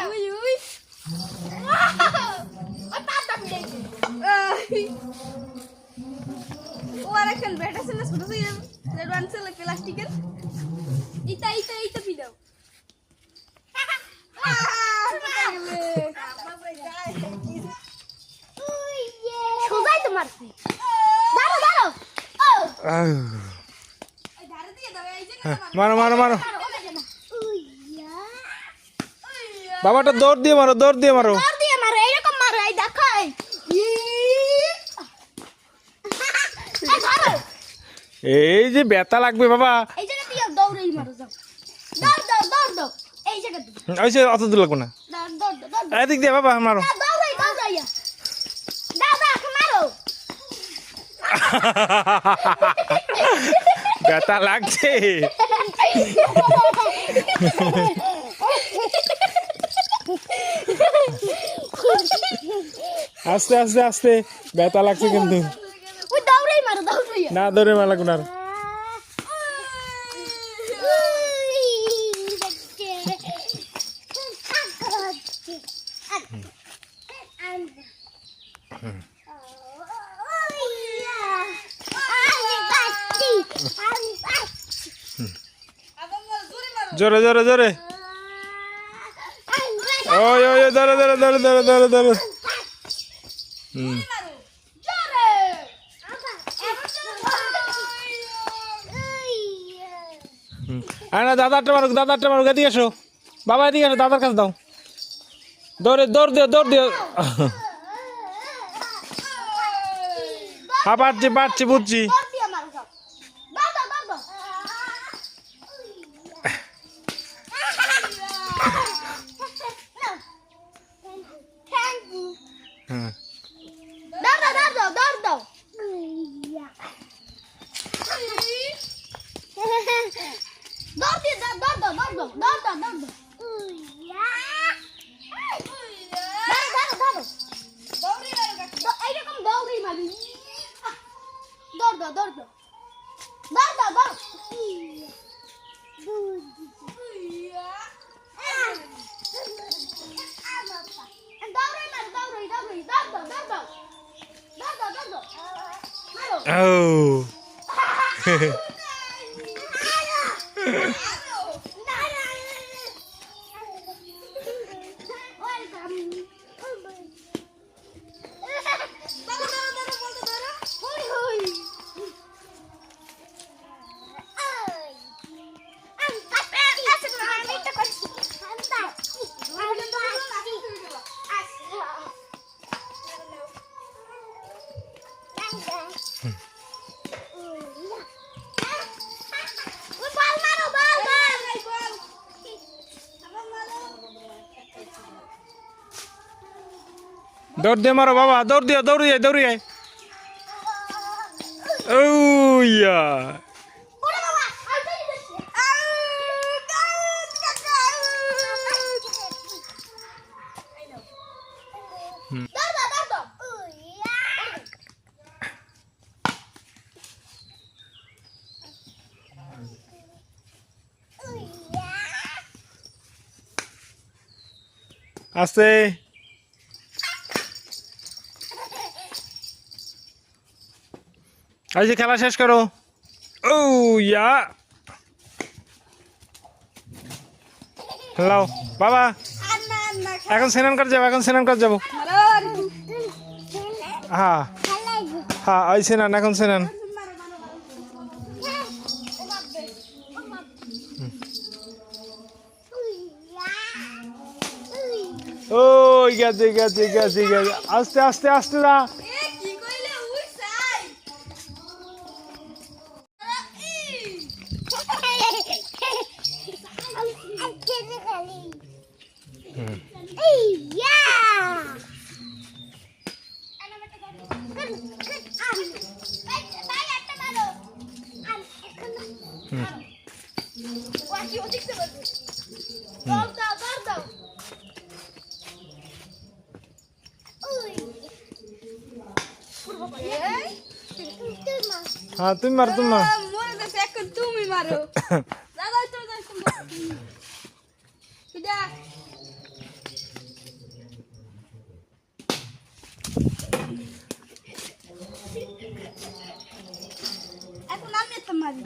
We we ও পাতা পিড়াইছে ও আর এখন বেটা ছেলে ছোট ছিল রেডওয়ান ছেলে প্লাস্টিকের ইতা পিদাও সোজাই তো মারছি দাঁড়ো দাঁড়ো মারো মারো মারো বাবাটা দৌড় দিয়ে মারো দৌড় দিয়ে মারো এইরকম মারো এই দেখো এই যে ব্যথা লাগবে বাবা এই জায়গা দিয়ে দৌড়েই মারো যাও দৌড় এই জায়গা দিয়ে ওই যে অত দূর লাগবে না দৌড় এদিক দিয়ে বাবা মারো দৌড়াইয়া দাও মারো ব্যথা লাগছে আস্তে আস্তে আস্তে ব্যথা লাগছে কিন্তু ওই দৌড়াই মারো দৌড়াইয়া না দৌড়ে মারা গুনার জোরে জোরে জোরে ওই ওই ধরো ধরো ধরো ধরো ধরো ধরো না দাদারটা মারুক এদিকে এসো বাবা এদিকে এসো দাদার কাছে দাও দৌড় দিও হ্যাঁ পারছি বুঝছি Oh. दौड़ दे मारो बाबा दौड़िए ओ यार आस्ते आज खेला शेष करो ओ या हेलो बाबा এখন স্নান করে যাব হ্যাঁ হ্যাঁ ওই স্নান এখন স্নান ওই গেছে আস্তে আস্তে আস্তে না हाँ तुम मारो তুমি মারো দাদা তো মারি